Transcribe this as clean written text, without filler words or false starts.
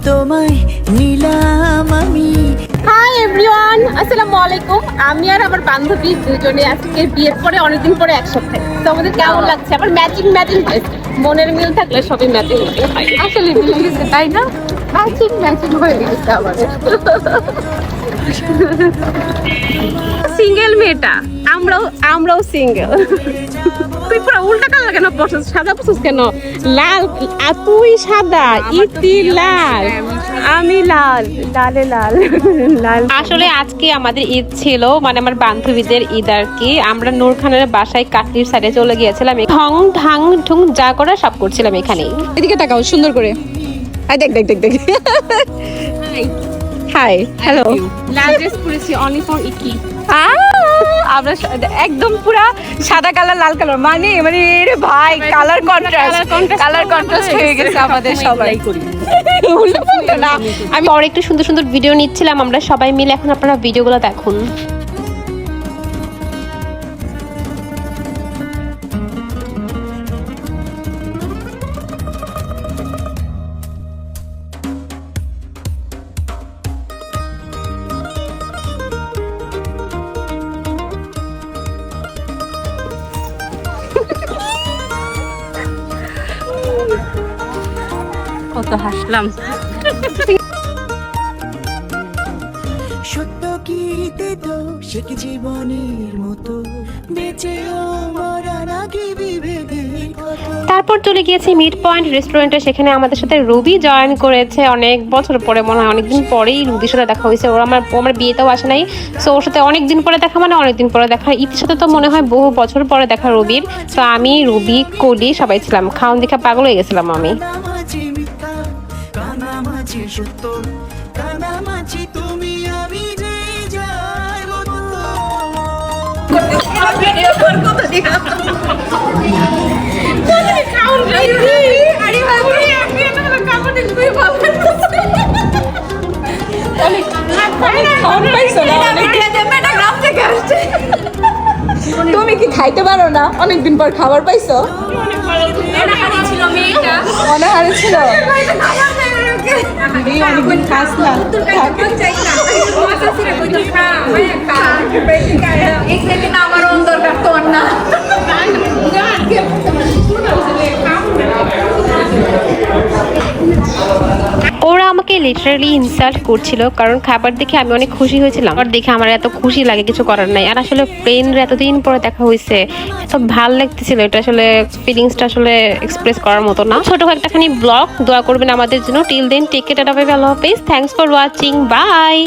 তোমায় নিলাম আমি। হাই এভরিওয়ান, আসসালামু আলাইকুম। আমি আর আমার বান্ধবী দুজনে আজকে বিয়ের পরে অনেকদিন পরে একসাথে। তো আমাদের কেমন লাগছে? আবার ম্যাচিং ম্যাচিং হয়েছে। মনের মিল থাকলে সবই ম্যাচিং হয়। আসলে মিলে গেছে, তাই না? ম্যাচিং ম্যাচিং হয়ে গেছে আমাদের। সিঙ্গেল মেয়েটা, আমরাও সিঙ্গেল। তুই পুরো উল্টা কালার কেন পছন্দ, সাদা পছন্দ কেন? লাল, তুই সাদা, ইতি লাল, আমি লাল, লালে লাল লাল। আসলে আজকে আমাদের ঈদ ছিল, মানে আমার বান্ধবীদের ঈদ আর কি। আমরা নূর খানের বাসায় কাটলির সাইডে চলে গিয়েছিলাম। ঢং ঢাং ঢুং যা করা সব করছিলাম এখানেই। এদিকে তাকাও সুন্দর করে। আই দেখ দেখ দেখ দেখ। Hi, hello. লাল ড্রেস পরেছি অনলি ফর ইকি। আমরা একদম পুরা সাদা কালার লাল কালার, মানে মানে রে ভাই কালার কন্ট্রাস্ট হয়ে গেছে আমাদের সবাই। না, আমি পরে একটু সুন্দর সুন্দর ভিডিও নিচ্ছিলাম আমরা সবাই মিলে। এখন আপনারা ভিডিওগুলো দেখুন। কত হাসলাম। সত্য গীতে তো সে কি জীবনের মতো বেঁচেও মরা নাকি বিভেদের কত। তারপর চলে গিয়েছি মিড পয়েন্ট রেস্টুরেন্টে। সেখানে আমাদের সাথে রুবি জয়েন করেছে অনেক বছর পরে, মনে হয় অনেকদিন পরেই রুবির সাথে দেখা হয়েছে। ওর আমার বিয়েতেও আসে নাই, সো ওর সাথে অনেকদিন পরে দেখা, মানে অনেকদিন পরে দেখা। ঈদের সাথে তো মনে হয় বহু বছর পরে দেখা রুবির। তো আমি, রুবি, কলি সবাই ছিলাম। খাওয়ান দেখা পাগল হয়ে গেছিলাম আমি। কানামাছি মিথ্যা, কানামাছি সত্য, কানামাছি তুমি আমি যে যাই তুমি কি খাইতে পারো না? অনেকদিন পর খাবার পাইছো? অনাহারে ছিল। অনেকদিন খাস না। আমার দরকার তোর না। ওরা আমাকে লিটারালি ইনসাল্ট করছিল, কারণ খাবার দেখে আমি অনেক খুশি হয়েছিলাম। আর দেখে আমার এত খুশি লাগে, কিছু করার নাই। আর আসলে ফ্রেন্ডরা এতদিন পরে দেখা হয়েছে, এত ভাল লাগতেছিল। এটা আসলে ফিলিংসটা আসলে এক্সপ্রেস করার মতো না। ছোট একটাখানি ব্লগ, দোয়া করবেন আমাদের জন্য। Till then take care, tata bye bye, আল্লাহ হাফেজ। Thanks for watching, by.